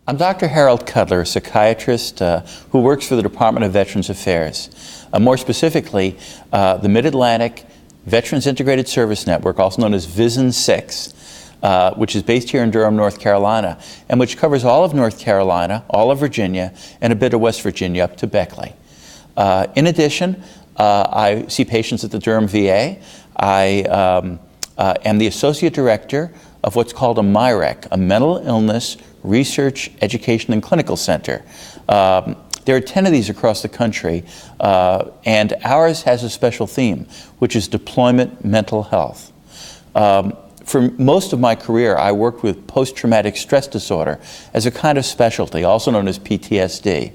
I'm Dr. Harold Kudler, a psychiatrist who works for the Department of Veterans Affairs. More specifically, the Mid-Atlantic Veterans Integrated Service Network, also known as VISN 6, which is based here in Durham, North Carolina, and which covers all of North Carolina, all of Virginia, and a bit of West Virginia up to Beckley. In addition, I see patients at the Durham VA. I am the Associate Director of what's called a MIREC, a Mental Illness Research, Education, and Clinical Center. There are 10 of these across the country, and ours has a special theme, which is deployment mental health. For most of my career, I worked with post-traumatic stress disorder as a kind of specialty, also known as PTSD.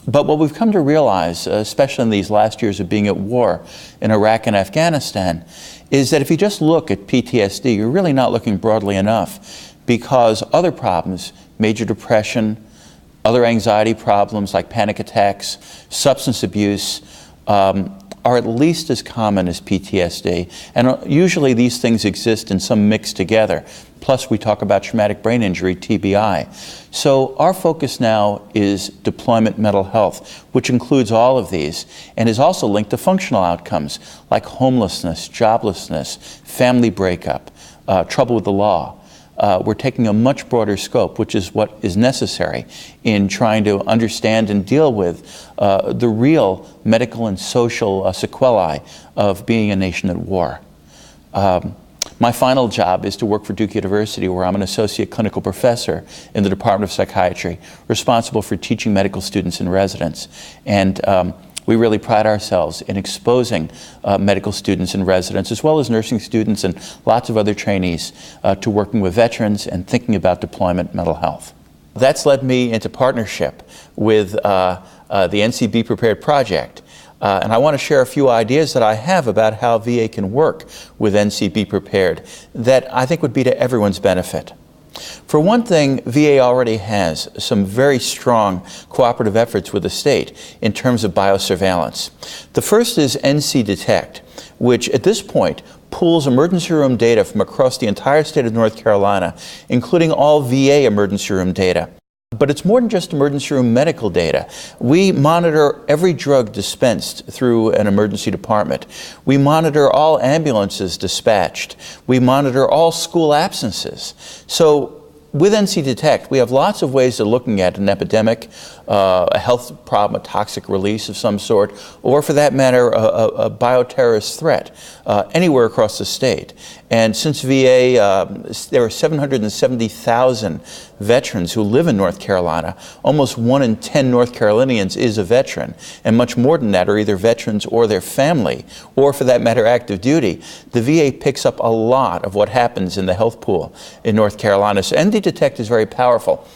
But what we've come to realize, especially in these last years of being at war in Iraq and Afghanistan, is that if you just look at PTSD, you're really not looking broadly enough, because other problems, major depression, other anxiety problems like panic attacks, substance abuse, are at least as common as PTSD. And usually these things exist in some mix together. Plus we talk about traumatic brain injury, TBI. So our focus now is deployment mental health, which includes all of these, and is also linked to functional outcomes like homelessness, joblessness, family breakup, trouble with the law. We're taking a much broader scope, which is what is necessary in trying to understand and deal with the real medical and social sequelae of being a nation at war. My final job is to work for Duke University, where I'm an associate clinical professor in the Department of Psychiatry, responsible for teaching medical students and residents. And we really pride ourselves in exposing medical students and residents, as well as nursing students and lots of other trainees, to working with veterans and thinking about deployment mental health. That's led me into partnership with the NCB-Prepared project. And I want to share a few ideas that I have about how VA can work with NCB-Prepared that I think would be to everyone's benefit. For one thing, VA already has some very strong cooperative efforts with the state in terms of biosurveillance. The first is NC-Detect, which at this point pools emergency room data from across the entire state of North Carolina, including all VA emergency room data. But it's more than just emergency room medical data. We monitor every drug dispensed through an emergency department. We monitor all ambulances dispatched. We monitor all school absences. So with NC-Detect, we have lots of ways of looking at an epidemic, a health problem, a toxic release of some sort, or for that matter, a bioterrorist threat anywhere across the state. And since VA, there are 770,000 veterans who live in North Carolina. Almost 1 in 10 North Carolinians is a veteran, and much more than that are either veterans or their family, or for that matter, active duty. The VA picks up a lot of what happens in the health pool in North Carolina. So NC-Detect is very powerful.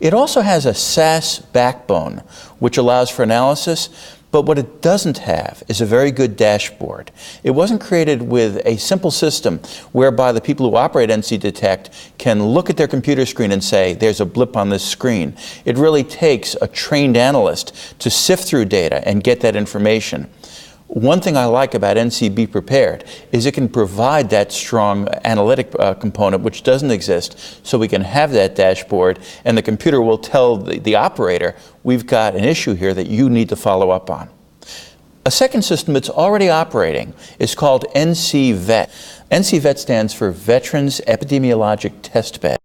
It also has a SAS backbone, which allows for analysis, but what it doesn't have is a very good dashboard. It wasn't created with a simple system whereby the people who operate NC-Detect can look at their computer screen and say, there's a blip on this screen. It really takes a trained analyst to sift through data and get that information. One thing I like about NCB-Prepared is it can provide that strong analytic component which doesn't exist, so we can have that dashboard and the computer will tell the operator, we've got an issue here that you need to follow up on. A second system that's already operating is called NC-VET. NC-VET stands for Veterans Epidemiologic Test Bed.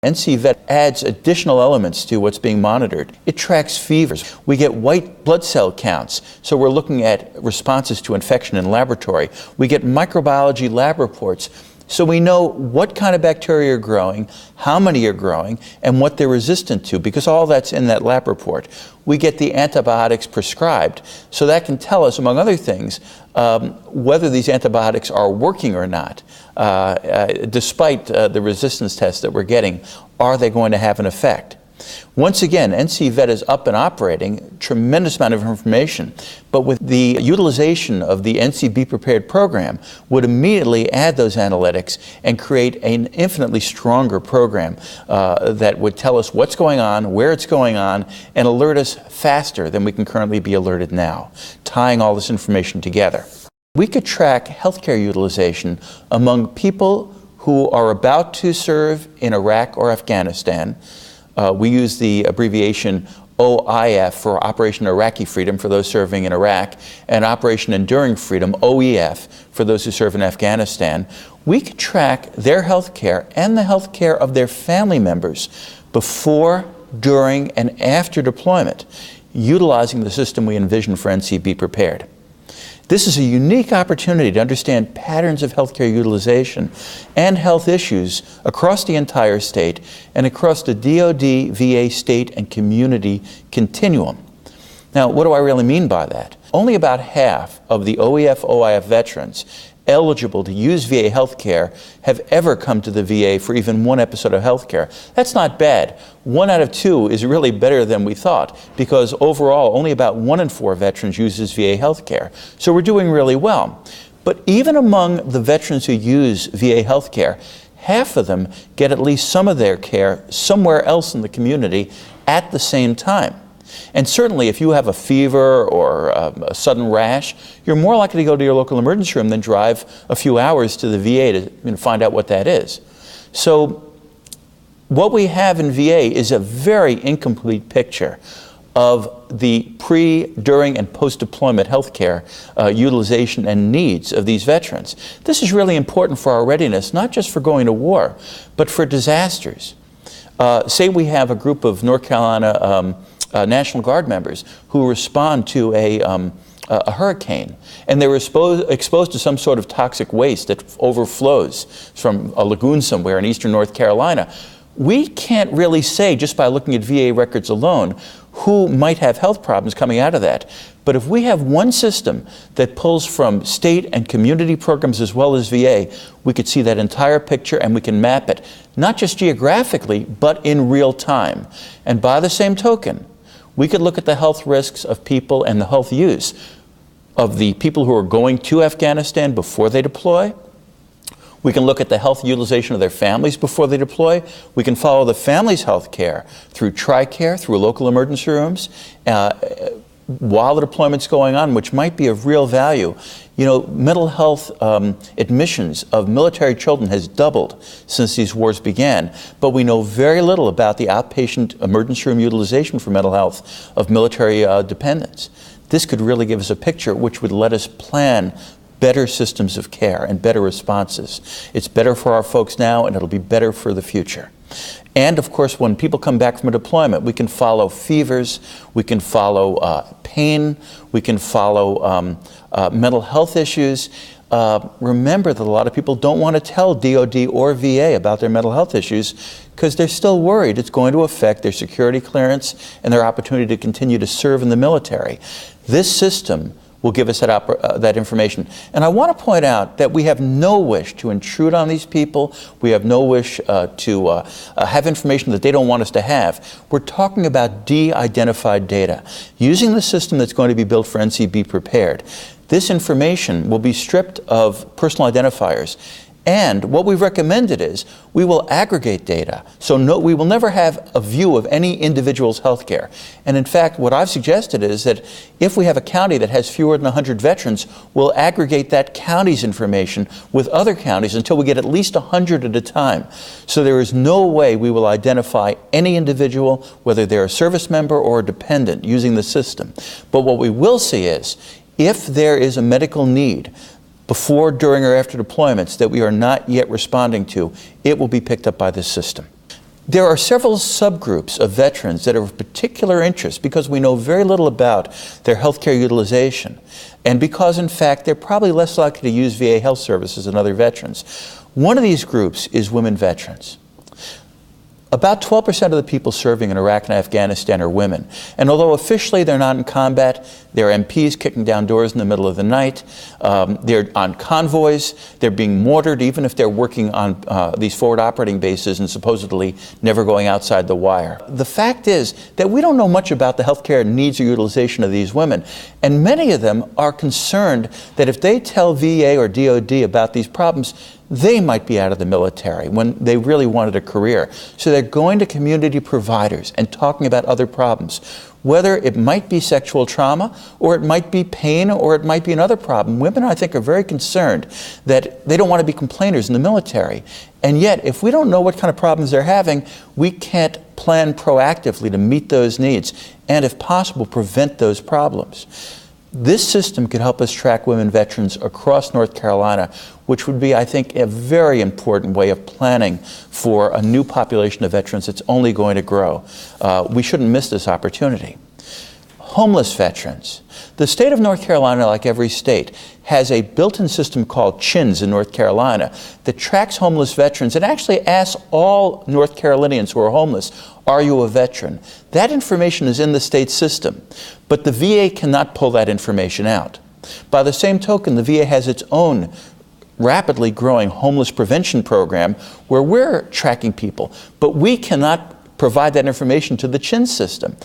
NC-VET adds additional elements to what's being monitored. It tracks fevers. We get white blood cell counts, so we're looking at responses to infection in laboratory. We get microbiology lab reports, so we know what kind of bacteria are growing, how many are growing, and what they're resistant to, because all that's in that lab report. We get the antibiotics prescribed, so that can tell us, among other things, whether these antibiotics are working or not. Despite the resistance tests that we're getting, are they going to have an effect? Once again, NC-VET is up and operating, tremendous amount of information, but with the utilization of the NCB-Prepared program would immediately add those analytics and create an infinitely stronger program that would tell us what's going on, where it's going on, and alert us faster than we can currently be alerted now, tying all this information together. We could track healthcare utilization among people who are about to serve in Iraq or Afghanistan. We use the abbreviation OIF for Operation Iraqi Freedom for those serving in Iraq, and Operation Enduring Freedom, OEF, for those who serve in Afghanistan. We can track their health care and the health care of their family members before, during, and after deployment, utilizing the system we envision for NCB-Prepared. This is a unique opportunity to understand patterns of healthcare utilization and health issues across the entire state and across the DoD, VA, state, and community continuum. Now, what do I really mean by that? Only about half of the OEF, OIF veterans eligible to use VA healthcare have ever come to the VA for even one episode of healthcare. That's not bad. 1 out of 2 is really better than we thought, because overall only about 1 in 4 veterans uses VA healthcare. So we're doing really well. But even among the veterans who use VA healthcare, half of them get at least some of their care somewhere else in the community at the same time. And certainly if you have a fever or a sudden rash, you're more likely to go to your local emergency room than drive a few hours to the VA to find out what that is. So what we have in VA is a very incomplete picture of the pre, during, and post-deployment healthcare utilization and needs of these veterans. This is really important for our readiness, not just for going to war, but for disasters. Say we have a group of North Carolina National Guard members who respond to a hurricane, and they were exposed to some sort of toxic waste that overflows from a lagoon somewhere in eastern North Carolina. We can't really say, just by looking at VA records alone, who might have health problems coming out of that. But if we have one system that pulls from state and community programs as well as VA, we could see that entire picture and we can map it, not just geographically, but in real time. And by the same token, we could look at the health risks of people and the health use of the people who are going to Afghanistan before they deploy. We can look at the health utilization of their families before they deploy. We can follow the family's health care through TRICARE, through local emergency rooms, while the deployment's going on, which might be of real value. You know, mental health admissions of military children has doubled since these wars began, but we know very little about the outpatient emergency room utilization for mental health of military dependents. This could really give us a picture which would let us plan better systems of care and better responses. It's better for our folks now, and it'll be better for the future. And of course, when people come back from a deployment, we can follow fevers, we can follow pain, we can follow mental health issues. Remember that a lot of people don't want to tell DoD or VA about their mental health issues because they're still worried it's going to affect their security clearance and their opportunity to continue to serve in the military. This system will give us that information. And I want to point out that we have no wish to intrude on these people. We have no wish to have information that they don't want us to have. We're talking about de-identified data. Using the system that's going to be built for NCB-Prepared, this information will be stripped of personal identifiers. And what we've recommended is we will aggregate data, so we will never have a view of any individual's health care. And in fact, what I've suggested is that if we have a county that has fewer than 100 veterans, we'll aggregate that county's information with other counties until we get at least 100 at a time. So there is no way we will identify any individual, whether they're a service member or a dependent, using the system. But what we will see is, if there is a medical need before, during, or after deployments that we are not yet responding to, it will be picked up by this system. There are several subgroups of veterans that are of particular interest because we know very little about their healthcare utilization, and because, in fact, they're probably less likely to use VA health services than other veterans. One of these groups is women veterans. About 12% of the people serving in Iraq and Afghanistan are women. And although officially they're not in combat, they're MPs kicking down doors in the middle of the night. They're on convoys. They're being mortared, even if they're working on these forward operating bases and supposedly never going outside the wire. The fact is that we don't know much about the healthcare needs or utilization of these women. And many of them are concerned that if they tell VA or DoD about these problems, they might be out of the military when they really wanted a career. So they're going to community providers and talking about other problems, whether it might be sexual trauma, or it might be pain, or it might be another problem. Women, I think, are very concerned that they don't want to be complainers in the military. And yet, if we don't know what kind of problems they're having, we can't plan proactively to meet those needs and, if possible, prevent those problems. This system could help us track women veterans across North Carolina, which would be, I think, a very important way of planning for a new population of veterans that's only going to grow. We shouldn't miss this opportunity. Homeless veterans. The state of North Carolina, like every state, has a built-in system called CHINS in North Carolina that tracks homeless veterans and actually asks all North Carolinians who are homeless, are you a veteran? That information is in the state system, but the VA cannot pull that information out. By the same token, the VA has its own rapidly growing homeless prevention program where we're tracking people, but we cannot provide that information to the CHINS system.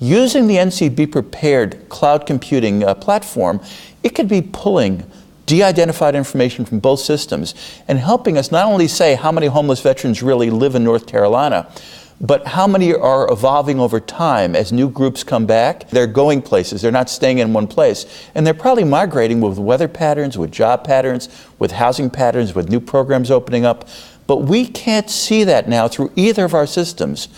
Using the NCB-Prepared cloud computing platform, it could be pulling de-identified information from both systems and helping us not only say how many homeless veterans really live in North Carolina, but how many are evolving over time as new groups come back. They're going places, they're not staying in one place, and they're probably migrating with weather patterns, with job patterns, with housing patterns, with new programs opening up. But we can't see that now through either of our systems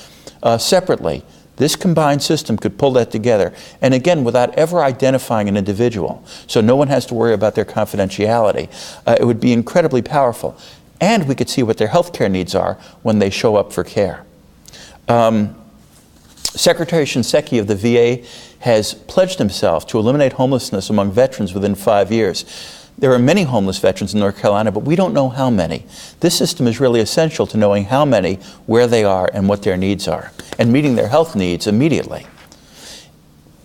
separately. This combined system could pull that together, and again, without ever identifying an individual, so no one has to worry about their confidentiality. It would be incredibly powerful, and we could see what their health care needs are when they show up for care. Secretary Shinseki of the VA has pledged himself to eliminate homelessness among veterans within 5 years. There are many homeless veterans in North Carolina, but we don't know how many. This system is really essential to knowing how many, where they are, and what their needs are, and meeting their health needs immediately.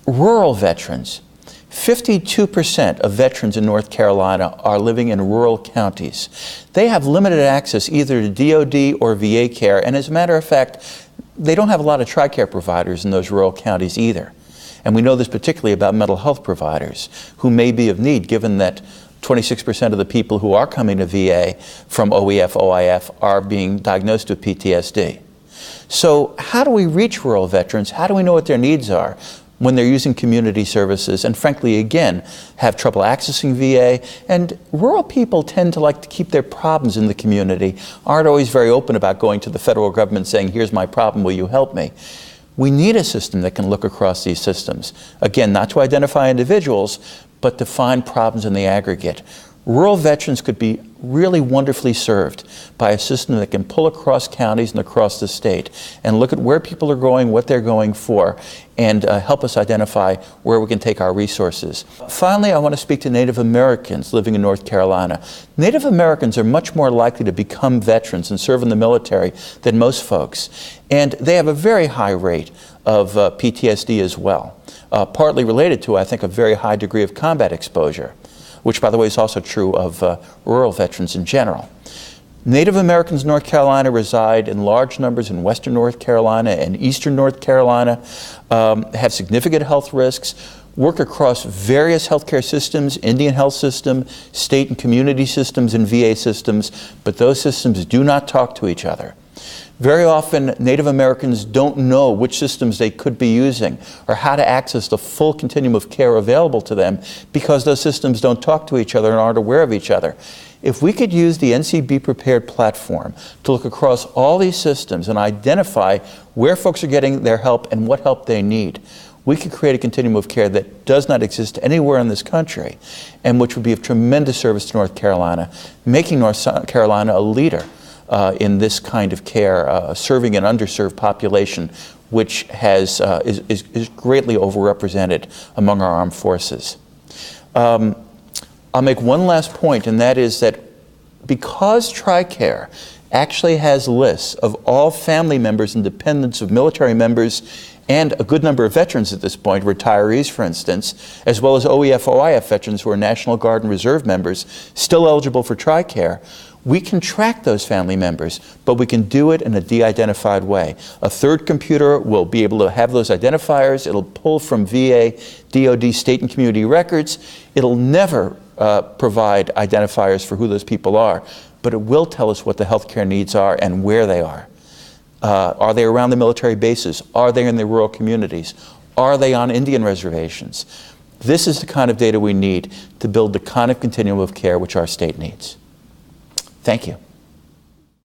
Rural veterans. 52% of veterans in North Carolina are living in rural counties. They have limited access either to DOD or VA care, and as a matter of fact, they don't have a lot of TRICARE providers in those rural counties either. And we know this particularly about mental health providers who may be of need, given that 26% of the people who are coming to VA from OEF, OIF are being diagnosed with PTSD. So how do we reach rural veterans? How do we know what their needs are when they're using community services and, frankly, again, have trouble accessing VA? And rural people tend to like to keep their problems in the community, aren't always very open about going to the federal government saying, here's my problem, will you help me? We need a system that can look across these systems. Again, not to identify individuals, but to find problems in the aggregate. Rural veterans could be really wonderfully served by a system that can pull across counties and across the state and look at where people are going, what they're going for, and help us identify where we can take our resources. Finally, I want to speak to Native Americans living in North Carolina. Native Americans are much more likely to become veterans and serve in the military than most folks, and they have a very high rate of PTSD as well, partly related to, I think, a very high degree of combat exposure, which, by the way, is also true of rural veterans in general. Native Americans in North Carolina reside in large numbers in western North Carolina and eastern North Carolina, have significant health risks, work across various healthcare systems, Indian health system, state and community systems, and VA systems, but those systems do not talk to each other. Very often, Native Americans don't know which systems they could be using or how to access the full continuum of care available to them because those systems don't talk to each other and aren't aware of each other. If we could use the NCB-Prepared platform to look across all these systems and identify where folks are getting their help and what help they need, we could create a continuum of care that does not exist anywhere in this country and which would be of tremendous service to North Carolina, making North Carolina a leader in this kind of care, serving an underserved population which is greatly overrepresented among our armed forces. I'll make one last point, and that is that because TRICARE actually has lists of all family members and dependents of military members and a good number of veterans at this point, retirees for instance, as well as OEF, OIF veterans who are National Guard and Reserve members, still eligible for TRICARE, we can track those family members, but we can do it in a de-identified way. A third computer will be able to have those identifiers. It'll pull from VA, DOD, state and community records. It'll never provide identifiers for who those people are. but it will tell us what the healthcare needs are and where they are. Are they around the military bases? Are they in the rural communities? Are they on Indian reservations? This is the kind of data we need to build the kind of continuum of care which our state needs. Thank you.